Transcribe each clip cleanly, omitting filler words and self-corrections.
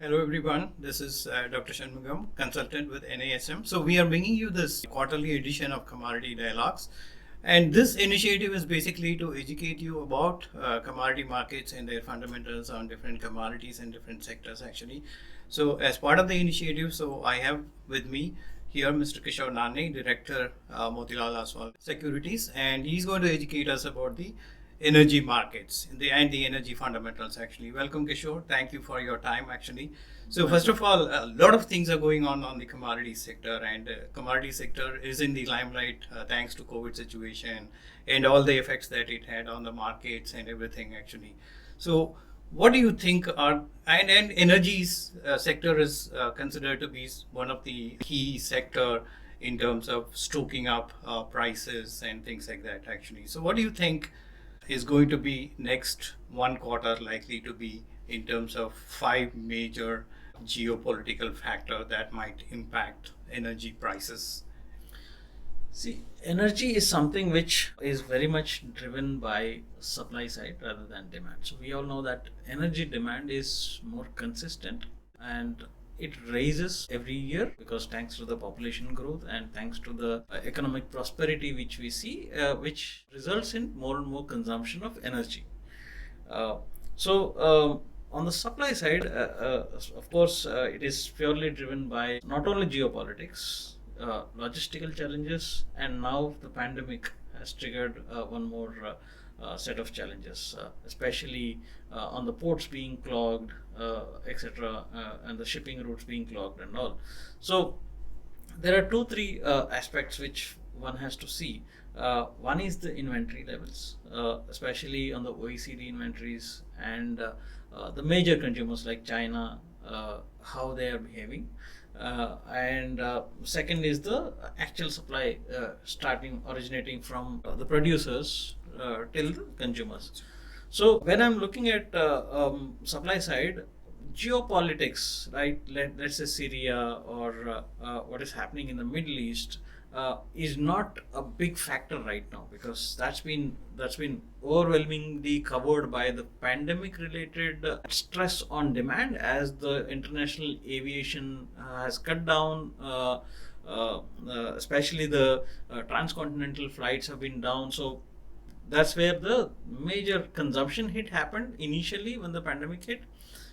Hello everyone, this is Dr. Shunmugam, consultant with NISM. So we are bringing you this quarterly edition of Commodity Dialogues, and this initiative is basically to educate you about commodity markets and their fundamentals on different commodities and different sectors actually. So as part of the initiative, so I have with me here Mr. Kishore Narne, Director Motilal Oswal Securities, and he's going to educate us about the energy markets and the energy fundamentals actually. Welcome Kishore, thank you for your time actually. So first of all, a lot of things are going on the commodity sector, and commodity sector is in the limelight thanks to COVID situation and all the effects that it had on the markets and everything actually. So what do you think are, and energies sector is considered to be one of the key sector in terms of stoking up prices and things like that actually. So what do you think is going to be next one quarter likely to be in terms of five major geopolitical factor that might impact energy prices? See, energy is something which is very much driven by supply side rather than demand. So we all know that energy demand is more consistent and it raises every year because thanks to the population growth and thanks to the economic prosperity which we see, which results in more and more consumption of energy. On the supply side, of course, it is purely driven by not only geopolitics, logistical challenges, and now the pandemic has triggered one more set of challenges, especially on the ports being clogged, etc., and the shipping routes being clogged and all. So there are three aspects which one has to see. One is the inventory levels, especially on the OECD inventories and the major consumers like China, how they are behaving. And second is the actual supply originating from the producers till the consumers. So when I'm looking at supply side, geopolitics, right? Let's say Syria or what is happening in the Middle East is not a big factor right now because that's been overwhelmingly covered by the pandemic related stress on demand as the international aviation has cut down. Especially the transcontinental flights have been down. So that's where the major consumption hit happened initially when the pandemic hit.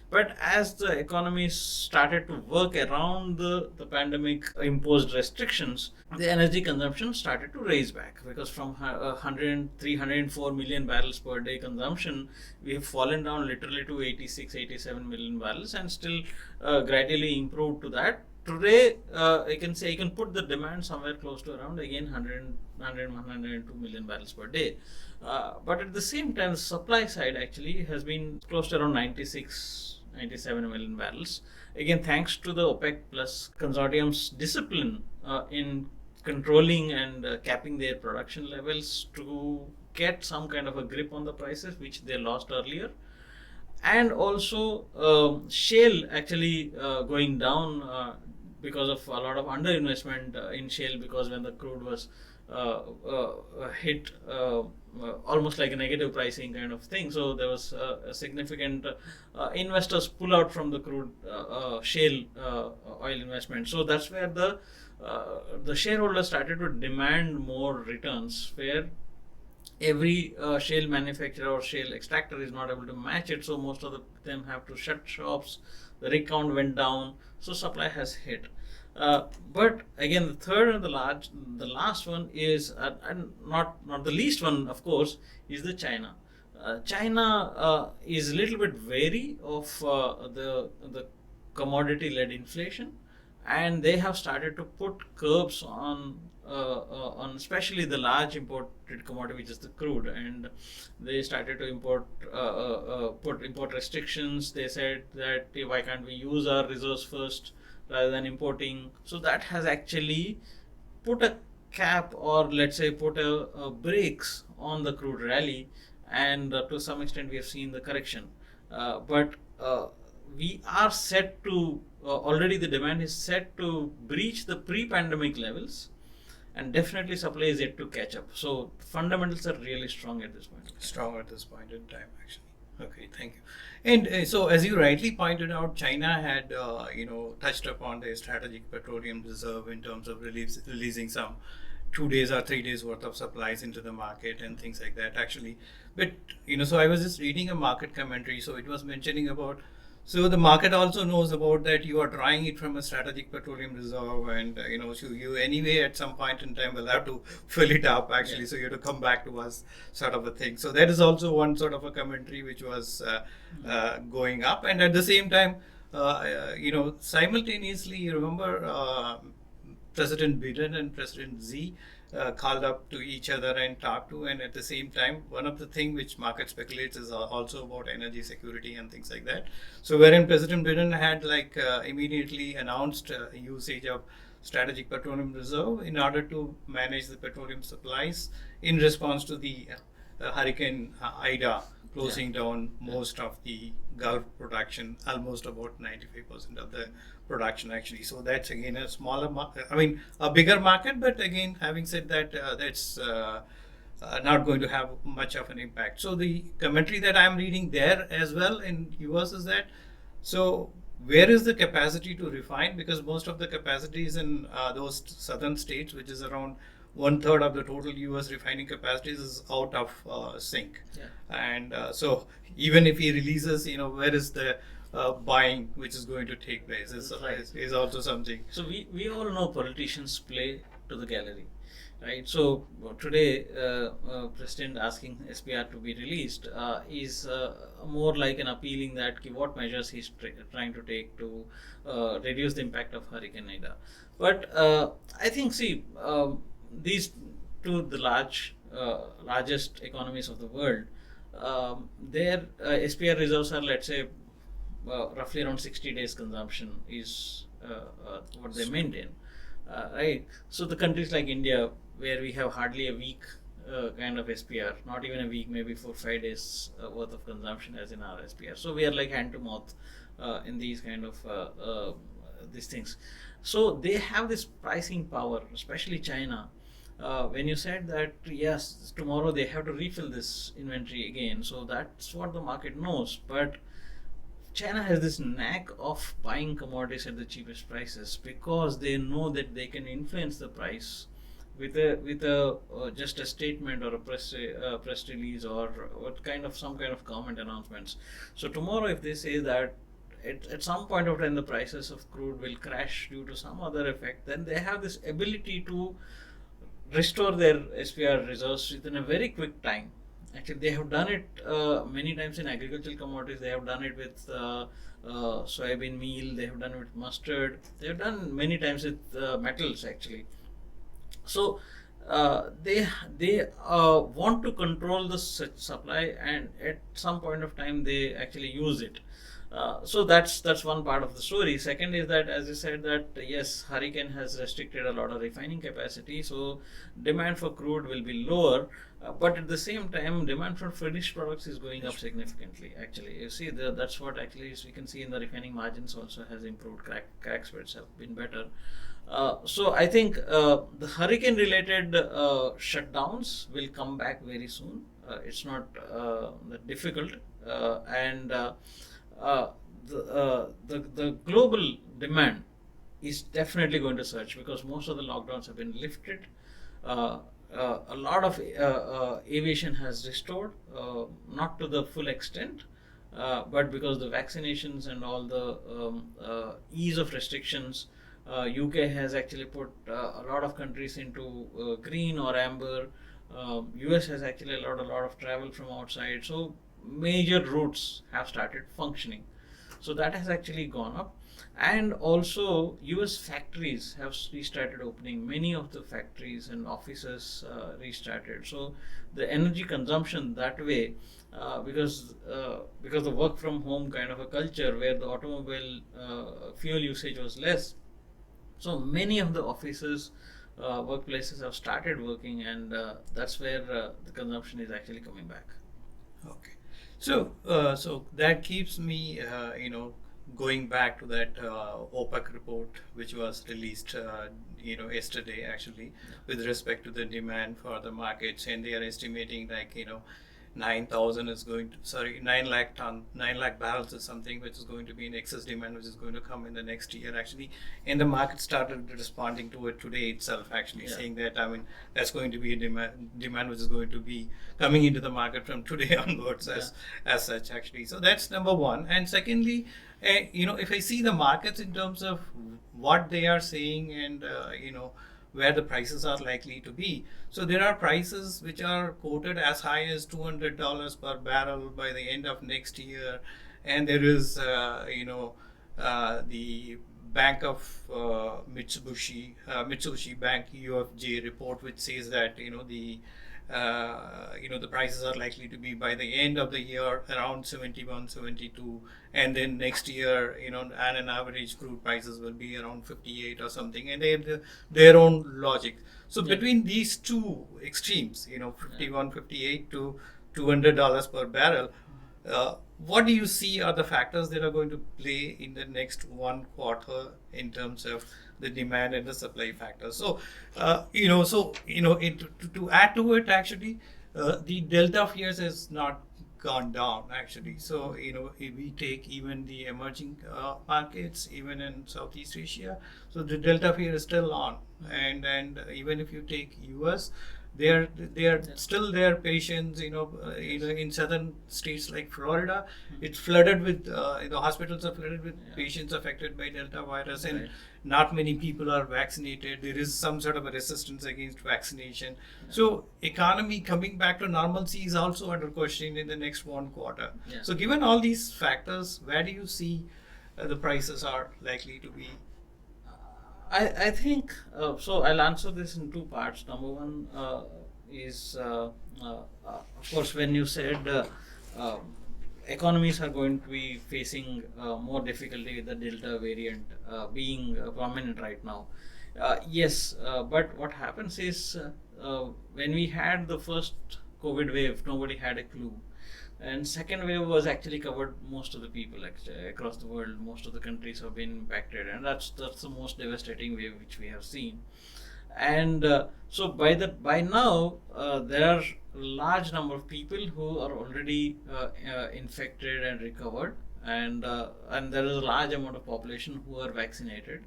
But as the economy started to work around the pandemic imposed restrictions, the energy consumption started to raise back because from 103, 104 million barrels per day consumption, we have fallen down literally to 86, 87 million barrels and still gradually improved to that. Today, I can say you can put the demand somewhere close to around again 102 million barrels per day. But at the same time, the supply side actually has been close to around 97 million barrels. Again, thanks to the OPEC plus consortium's discipline in controlling and capping their production levels to get some kind of a grip on the prices, which they lost earlier. And also shale actually going down because of a lot of underinvestment in shale, because when the crude was hit almost like a negative pricing kind of thing, so there was a significant investors pull out from the crude shale oil investment. So that's where the shareholders started to demand more returns, where every shale manufacturer or shale extractor is not able to match it, so most of them have to shut shops. The rig count went down, so supply has hit. But again, the third and the last one is, and not the least one, of course, is the China. China is a little bit wary of the commodity-led inflation, and they have started to put curbs on especially the large imported commodity, which is the crude, and they started to put import restrictions. They said that why can't we use our reserves first rather than importing? So that has actually put a cap, or let's say put a brakes on the crude rally, and to some extent we have seen the correction. But we are set to already the demand is set to breach the pre-pandemic levels, and definitely supply is yet to catch up. So fundamentals are really strong at this point. Strong at this point in time actually. Okay, thank you. And so, as you rightly pointed out, China had, touched upon their strategic petroleum reserve in terms of releasing some 2 days or 3 days worth of supplies into the market and things like that. Actually, but so I was just reading a market commentary. So it was mentioning about. So the market also knows about that you are drawing it from a strategic petroleum reserve, and so you anyway at some point in time will have to fill it up. Actually, Yeah. so you have to come back to us, sort of a thing. So that is also one sort of a commentary which was going up, and at the same time, simultaneously, you remember President Biden and President Xi called up to each other and talked to, and at the same time, one of the things which market speculates is also about energy security and things like that. So, wherein President Biden had immediately announced usage of strategic petroleum reserve in order to manage the petroleum supplies in response to the Hurricane Ida closing down most of the Gulf production, almost about 95% of the production actually. So that's again a smaller market, I mean a bigger market, but again, having said that, that's not going to have much of an impact. So the commentary that I'm reading there as well in US is that, so where is the capacity to refine? Because most of the capacity is in those southern states, which is around one third of the total US refining capacities is out of sync. Yeah. And so even if he releases, where is the buying which is going to take place Right. is also something. So we all know politicians play to the gallery, right? So today, President asking SPR to be released is more like an appealing that what measures he's trying to take to reduce the impact of Hurricane Ida. But I think, see, these two the largest economies of the world, their SPR reserves are, let's say, roughly around 60 days consumption is what they maintain, right? So the countries like India, where we have hardly a week kind of SPR, not even a week, maybe 4 5 days worth of consumption as in our SPR. So we are like hand to mouth in these kind of these things. So they have this pricing power, especially China. When you said that yes, tomorrow they have to refill this inventory again, so that's what the market knows. But China has this knack of buying commodities at the cheapest prices because they know that they can influence the price with a just a statement or a press release or what kind of some kind of government announcements. So tomorrow, if they say that at some point of time the prices of crude will crash due to some other effect, then they have this ability to restore their SPR reserves within a very quick time. Actually, they have done it many times in agricultural commodities. They have done it with soybean meal. They have done it with mustard. They have done many times with metals actually. So they want to control the supply, and at some point of time they actually use it. So that's one part of the story. Second is that, as you said, that yes, hurricane has restricted a lot of refining capacity, so demand for crude will be lower. But at the same time, demand for finished products is going up significantly. Actually, you see, that's what actually is we can see in the refining margins also has improved. Crack spreads have been better. So I think the hurricane-related shutdowns will come back very soon. It's not that difficult, and uh, the global demand is definitely going to surge because most of the lockdowns have been lifted. A lot of aviation has restored, not to the full extent, but because the vaccinations and all the ease of restrictions, UK has actually put a lot of countries into green or amber. US has actually allowed a lot of travel from outside. So major routes have started functioning. So that has actually gone up. And also, US factories have restarted opening. Many of the factories and offices restarted. So the energy consumption that way, because the work from home kind of a culture where the automobile fuel usage was less, so many of the offices, workplaces have started working, and that's where the consumption is actually coming back. Okay. So that keeps me, going back to that OPEC report, which was released, yesterday actually, with respect to the demand for the markets, and they are estimating like, 9,000 is going to, sorry, 9 lakh ton, 9 lakh barrels is something which is going to be in excess demand, which is going to come in the next year actually. And the market started responding to it today itself, actually, saying that, I mean, that's going to be a demand which is going to be coming into the market from today onwards as such, actually. So that's number one. And secondly, if I see the markets in terms of what they are saying and, where the prices are likely to be. So there are prices which are quoted as high as $200 per barrel by the end of next year, and there is, the Bank of Mitsubishi Bank UFJ report, which says that the prices are likely to be by the end of the year around 71, 72, and then next year, on an average crude prices will be around 58 or something, and they have their own logic. So between these two extremes, 51, 58 to $200 per barrel, what do you see are the factors that are going to play in the next one quarter in terms of the demand and the supply factors? So, to add to it, actually, the delta of years has not gone down, actually. So, if we take even the emerging markets, even in Southeast Asia, so the delta of year is still on. And even if you take US, they are still there. Patients, in southern states like Florida, it's flooded with the hospitals are flooded with patients affected by Delta virus, and not many people are vaccinated. There is some sort of a resistance against vaccination. So economy coming back to normalcy is also under question in the next one quarter. So given all these factors, where do you see the prices are likely to be? I think so. I'll answer this in two parts. Number one is, of course, when you said economies are going to be facing more difficulty with the Delta variant being prominent right now. Yes, but what happens is when we had the first COVID wave, nobody had a clue. And second wave was actually covered most of the people actually, across the world. Most of the countries have been impacted, and that's the most devastating wave which we have seen. And so by now there are large number of people who are already infected and recovered, and there is a large amount of population who are vaccinated.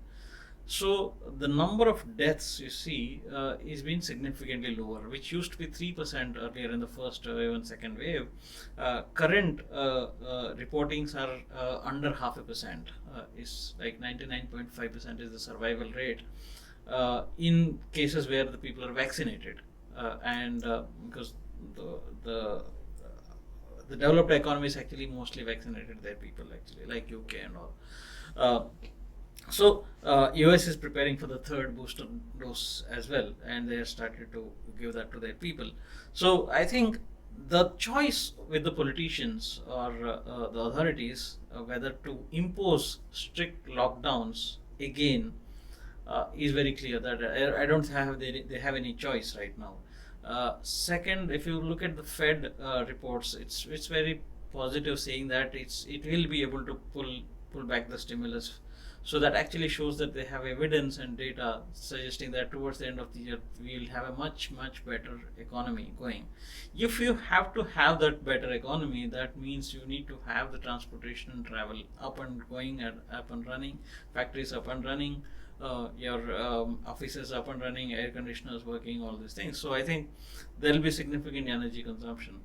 So the number of deaths you see is been significantly lower, which used to be 3% earlier in the first wave and second wave. Current reportings are under 0.5%. Is like 99.5% is the survival rate in cases where the people are vaccinated, and because the developed economies actually mostly vaccinated their people, actually, like UK and all. So US is preparing for the third booster dose as well, and they have started to give that to their people. So I think the choice with the politicians or the authorities whether to impose strict lockdowns again is very clear that I don't have they have any choice right now. Second, if you look at the Fed reports, it's very positive, saying that it will be able to pull back the stimulus. So that actually shows that they have evidence and data suggesting that towards the end of the year we'll have a much better economy going. If you have to have that better economy, that means you need to have the transportation and travel up and going and up and running, factories up and running, your offices up and running, air conditioners working, all these things. So I think there will be significant energy consumption.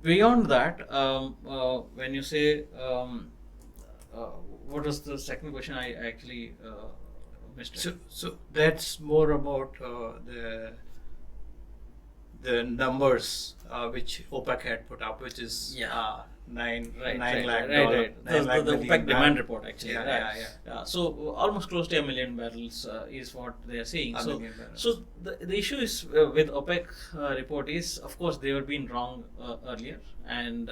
Beyond that, when you say what was the second question? I actually missed it. So that's more about the numbers which OPEC had put up, which is nine lakh dollar. The OPEC demand report, actually. Yeah. So almost close to 1 million barrels is what they are saying. So the issue is with OPEC report is, of course, they were being wrong earlier, and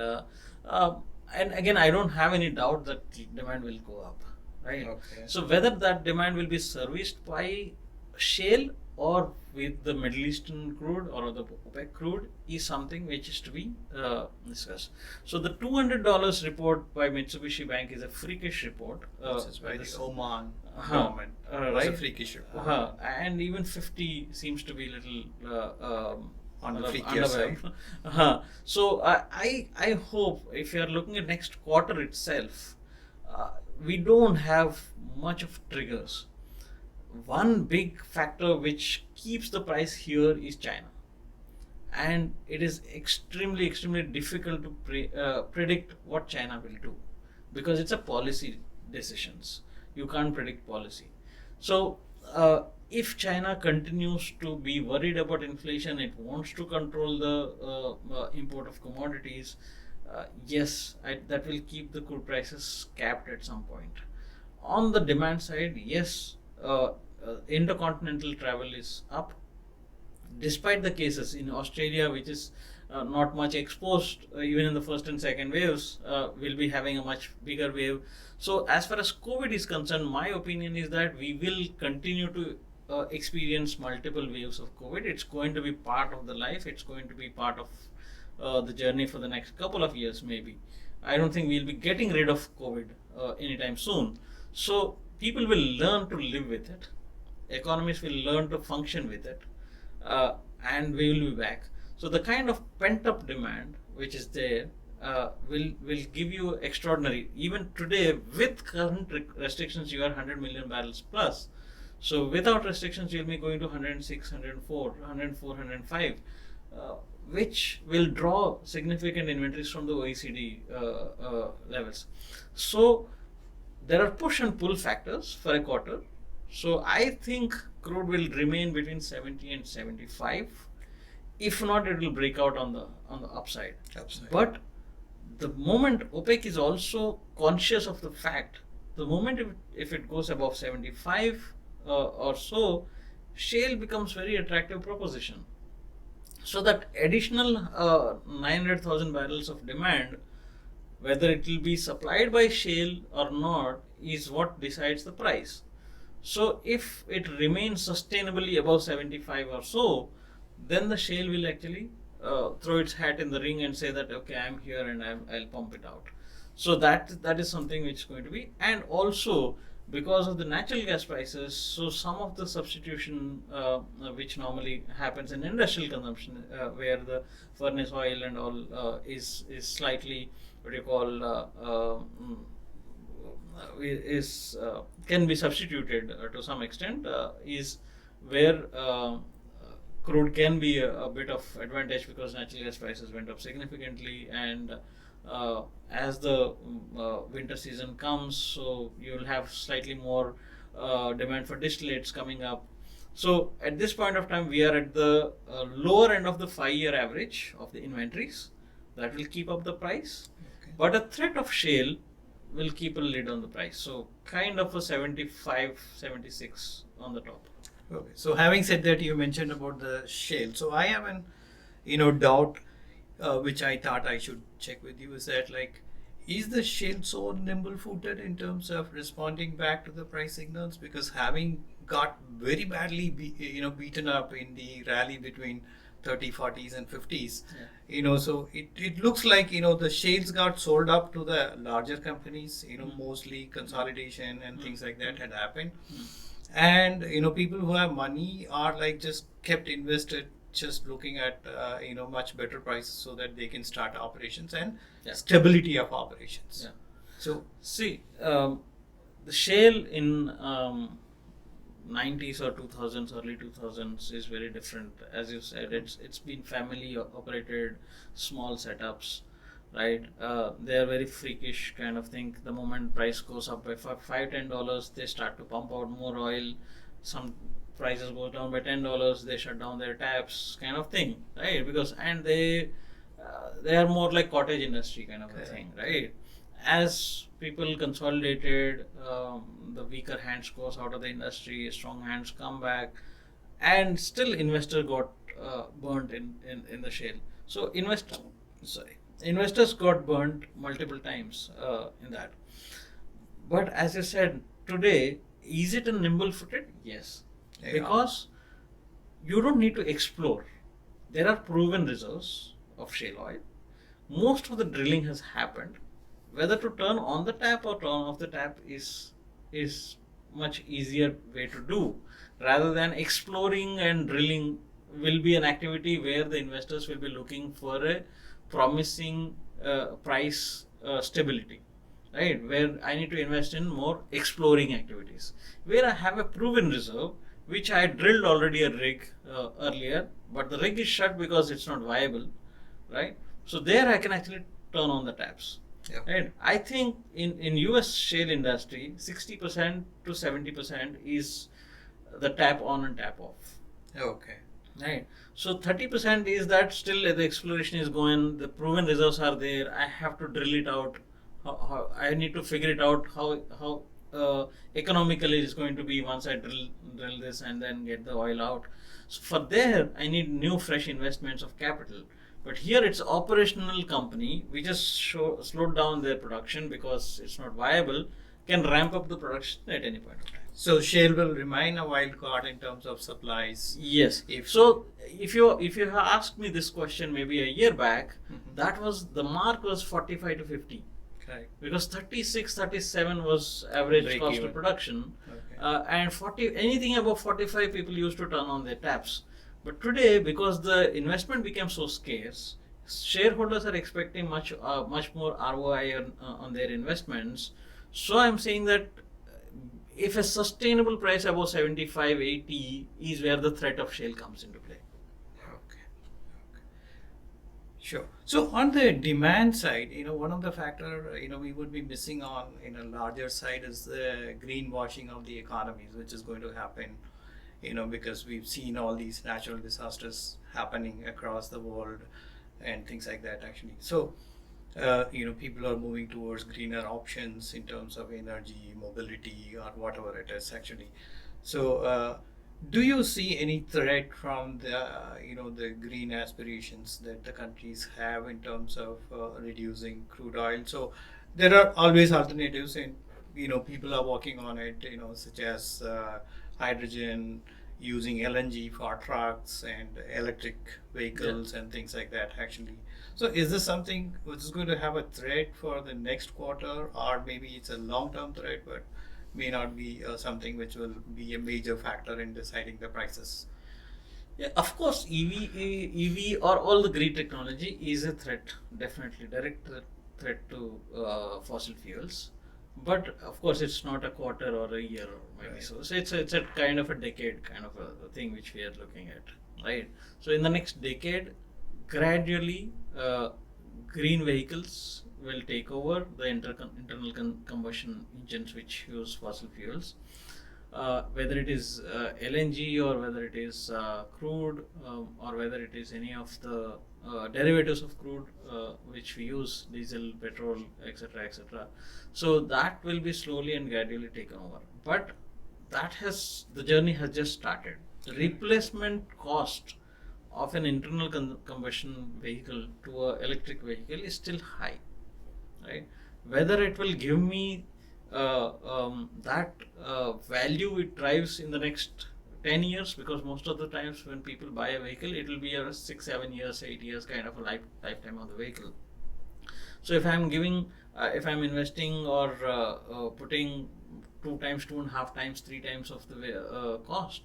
again, I don't have any doubt that demand will go up, right? Okay. So whether that demand will be serviced by shale or with the Middle Eastern crude or the OPEC crude is something which is to be discussed. So the $200 report by Mitsubishi Bank is a freakish report. This is by the Oman government. Right? It's a freakish report. And even 50 seems to be a little on the freakier underwhelmed. side. So I hope if you are looking at next quarter itself, we don't have much of triggers. One big factor which keeps the price here is China, and it is extremely difficult to predict what China will do, because it's a policy decisions. You can't predict policy. So if China continues to be worried about inflation, it wants to control the import of commodities. Yes, that will keep the crude prices capped at some point. On the demand side, yes, intercontinental travel is up, despite the cases in Australia, which is not much exposed, even in the first and second waves, will be having a much bigger wave. So, as far as COVID is concerned, my opinion is that we will continue to experience multiple waves of COVID. It's going to be part of the life, it's going to be part of the journey for the next couple of years, maybe. I don't think we'll be getting rid of COVID anytime soon. So, people will learn to live with it, economies will learn to function with it, and we will be back. So the kind of pent up demand which is there will give you extraordinary. Even today, with current restrictions, you are 100 million barrels plus. So without restrictions, you'll be going to 106, 104, 104, 105, which will draw significant inventories from the OECD levels. So there are push and pull factors for a quarter. So I think crude will remain between 70 and 75. If not, it will break out on the upside. But the moment OPEC is also conscious of the fact, the moment if it goes above 75 or so, shale becomes very attractive proposition. So that additional 900,000 barrels of demand, whether it will be supplied by shale or not, is what decides the price. So if it remains sustainably above 75 or so, then the shale will actually throw its hat in the ring and say that, okay, I'm here and I'll pump it out. So that is something which is going to be. And also because of the natural gas prices, so some of the substitution which normally happens in industrial consumption, where the furnace oil and all is slightly what you call can be substituted to some extent, is where crude can be a bit of advantage, because natural gas prices went up significantly, and as the winter season comes, so you'll have slightly more demand for distillates coming up. So at this point of time, we are at the lower end of the 5-year average of the inventories. That will keep up the price. Okay. But a threat of shale will keep a lid on the price. So kind of a 75, 76 on the top. Okay. So having said that, you mentioned about the shale. So I have an doubt, which I thought I should check with you, is that like, is the shale so nimble-footed in terms of responding back to the price signals? Because having got very badly beaten up in the rally between 30, 40s and 50s, so it looks like, the shales got sold up to the larger companies, mostly consolidation and things like that had happened. And, people who have money are like just kept invested, just looking at, much better prices so that they can start operations and stability of operations. Yeah. So see, the shale in 90s or 2000s, early 2000s is very different. As you said, it's been family operated, small setups, right? They are very freakish kind of thing. The moment price goes up by $5-10, they start to pump out more oil. Some prices go down by $10, they shut down their taps, kind of thing, right? Because they are more like cottage industry kind of a thing, right? As people consolidated, the weaker hands goes out of the industry, strong hands come back, and still investor got burnt in the shale. So investors got burnt multiple times in that. But as you said, today, is it a nimble footed? Yes. Because you don't need to explore. There are proven reserves of shale oil. Most of the drilling has happened. Whether to turn on the tap or turn off the tap is much easier way to do, rather than exploring and drilling will be an activity where the investors will be looking for a promising price stability, right? Where I need to invest in more exploring activities. Where I have a proven reserve, which I drilled already a rig earlier, but the rig is shut because it's not viable, right? So there I can actually turn on the taps. Yeah. Right. I think in US shale industry, 60% to 70% is the tap on and tap off. Okay. Right. So 30% is that still the exploration is going, the proven reserves are there. I have to drill it out. How I need to figure it out how economical it is going to be once I drill this and then get the oil out. So for there, I need new fresh investments of capital. But here it's operational company which has slowed down their production because it's not viable, can ramp up the production at any point of time. So shale will remain a wild card in terms of supplies. Yes. If If you have asked me this question maybe a year back, that was the mark was 45 to 50. Correct. Because 36, 37 was average Break cost even. of production, Okay. and 40 anything above 45 people used to turn on their taps. But today, because the investment became so scarce, shareholders are expecting much more ROI on their investments. So I'm saying that if a sustainable price above 75, 80 is where the threat of shale comes into play. Okay. Sure. So on the demand side, one of the factor, we would be missing on in a larger side is the greenwashing of the economies, which is going to happen, because we've seen all these natural disasters happening across the world and things like that actually. So, people are moving towards greener options in terms of energy, mobility, or whatever it is actually. So, do you see any threat from the green aspirations that the countries have in terms of reducing crude oil? So there are always alternatives, and people are working on it. Such as hydrogen, using LNG for trucks and electric vehicles and things like that. Actually, so is this something which is going to have a threat for the next quarter, or maybe it's a long-term threat, but may not be something which will be a major factor in deciding the prices? Yeah, of course, EV or all the green technology is a threat, definitely direct threat to fossil fuels. But of course, it's not a quarter or a year or maybe Right. so. So it's a kind of a decade kind of a thing which we are looking at, right? So in the next decade, gradually, green vehicles will take over the internal combustion engines which use fossil fuels. Whether it is LNG or whether it is crude or whether it is any of the derivatives of crude which we use, diesel, petrol, etc., etc. So that will be slowly and gradually taken over. But the journey has just started. The replacement cost of an internal combustion vehicle to an electric vehicle is still high, right? Whether it will give me that value it drives in the next 10 years, because most of the times when people buy a vehicle, it will be a 6, 7 years, 8 years kind of a lifetime of the vehicle. So if I'm investing or putting 2 times, 2.5 times, 3 times of the cost,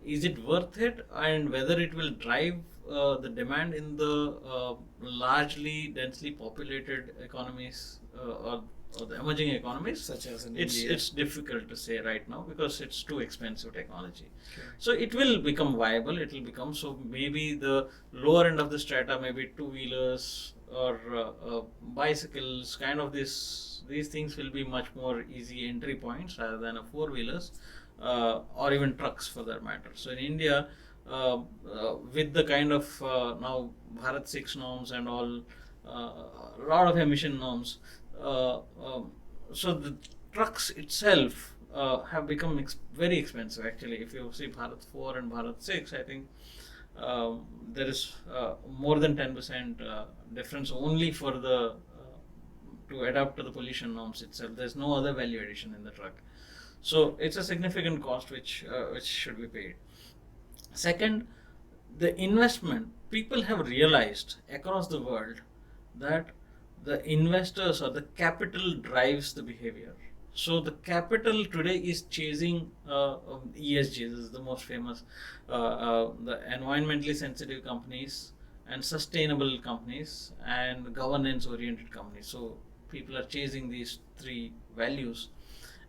is it worth it? And whether it will drive the demand in the largely densely populated economies or the emerging economies, Such as in it's India. difficult to say right now because it's too expensive technology. Okay. So it will become viable. It will become, so maybe the lower end of the strata, maybe two-wheelers or bicycles, kind of these things will be much more easy entry points rather than a four-wheelers or even trucks for that matter. So in India, with the kind of now Bharat 6 norms and all, a lot of emission norms, so the trucks itself have become very expensive actually. If you see Bharat 4 and Bharat 6, I think there is more than 10% difference only for the to adapt to the pollution norms itself. There's no other value addition in the truck. So it's a significant cost which should be paid. Second, the investment. People have realized across the world that the investors or the capital drives the behavior. So the capital today is chasing ESG. This is the most famous, the environmentally sensitive companies and sustainable companies and governance-oriented companies. So people are chasing these three values,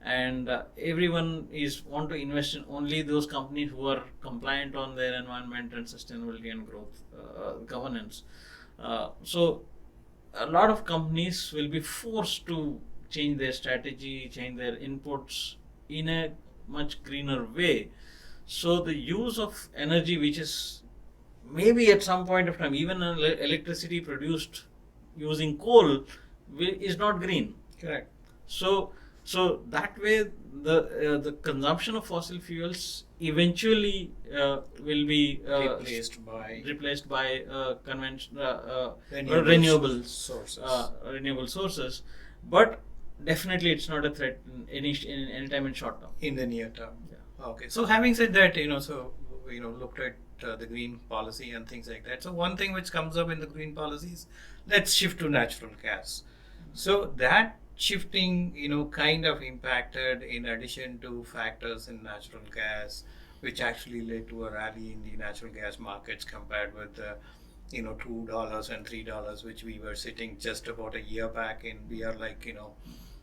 and everyone is want to invest in only those companies who are compliant on their environment and sustainability and growth governance. So a lot of companies will be forced to change their strategy, change their inputs in a much greener way. So the use of energy, which is maybe at some point of time, even electricity produced using coal is not green. Correct. So, so that way the consumption of fossil fuels eventually will be replaced by conventional renewable sources. Renewable sources, but definitely it's not a threat in any time in short term. In the near term. Yeah. Okay. So having said that, looked at the green policy and things like that. So one thing which comes up in the green policies, let's shift to natural gas. So that shifting, kind of impacted in addition to factors in natural gas, which actually led to a rally in the natural gas markets compared with the, $2 and $3, which we were sitting just about a year back in. We are like,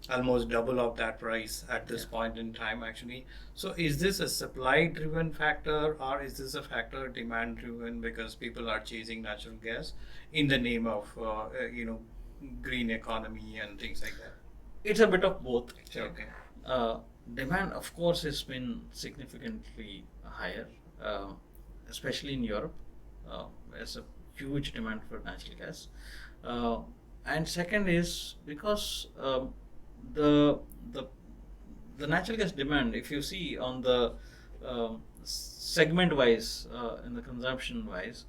almost double of that price at this point in time actually. So is this a supply driven factor, or is this a factor demand driven, because people are chasing natural gas in the name of green economy and things like that? It's a bit of both. Okay. Demand, of course, has been significantly higher, especially in Europe. There's a huge demand for natural gas, and second is because the the the natural gas demand, if you see on the segment wise, in the consumption wise,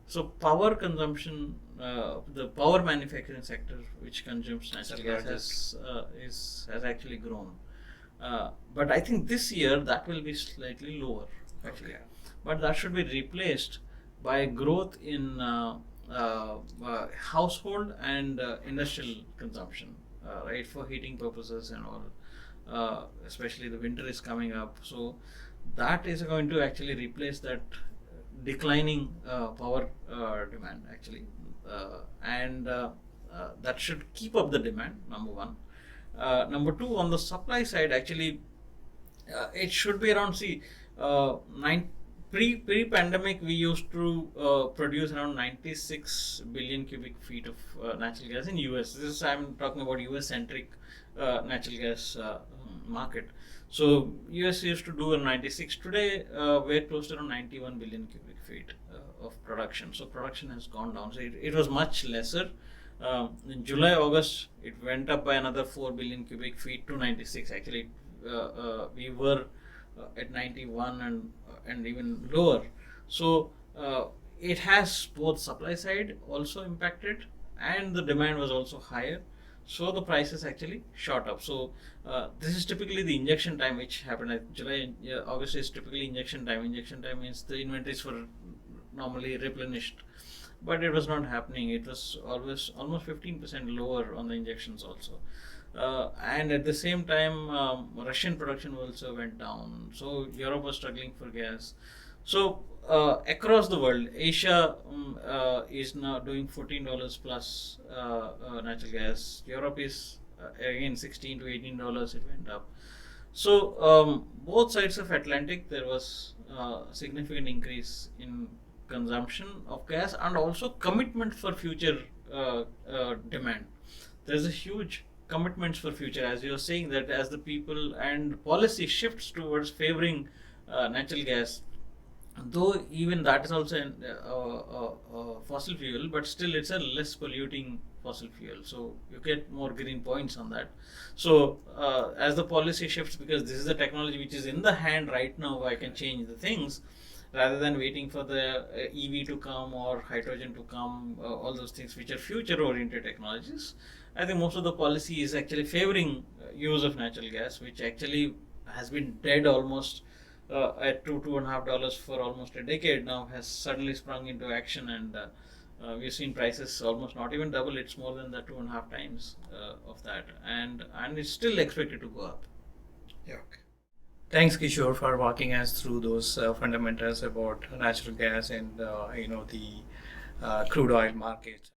so power consumption, the power manufacturing sector, which consumes natural gas, has actually grown. But I think this year that will be slightly lower actually. Okay. But that should be replaced by growth in household and industrial consumption, right, for heating purposes and all. Especially the winter is coming up, so that is going to actually replace that declining power demand actually, and that should keep up the demand. Number one. Number two, on the supply side, actually, it should be around. See, pre-pandemic, we used to produce around 96 billion cubic feet of natural gas in US. This is, I'm talking about US centric natural gas market. So US used to do 96. Today, we're close to around 91 billion cubic feet of production. So production has gone down. So it was much lesser. In July, August, it went up by another 4 billion cubic feet to 96. Actually, we were at 91 and even lower. So it has both supply side also impacted, and the demand was also higher. So the prices actually shot up. So this is typically the injection time, which happened at July. August is typically injection time. Injection time means the inventories were normally replenished, but it was not happening. It was always almost 15% lower on the injections also. And at the same time, Russian production also went down. So Europe was struggling for gas. So across the world, Asia is now doing $14 plus natural gas. Europe is again $16 to $18. It went up. So both sides of Atlantic, there was significant increase in consumption of gas and also commitment for future demand. There's a huge commitments for future, as you are saying, that as the people and policy shifts towards favoring natural gas, though even that is also a fossil fuel, but still it's a less polluting fossil fuel, so you get more green points on that. So as the policy shifts, because this is the technology which is in the hand right now, I can change the things rather than waiting for the EV to come or hydrogen to come, all those things which are future oriented technologies. I think most of the policy is actually favoring use of natural gas, which actually has been dead almost at $2.5 for almost a decade now, has suddenly sprung into action, and We've seen prices almost not even double; it's more than the 2.5 times of that, and it's still expected to go up. Yeah. Okay. Thanks, Kishore, for walking us through those fundamentals about natural gas and the crude oil markets.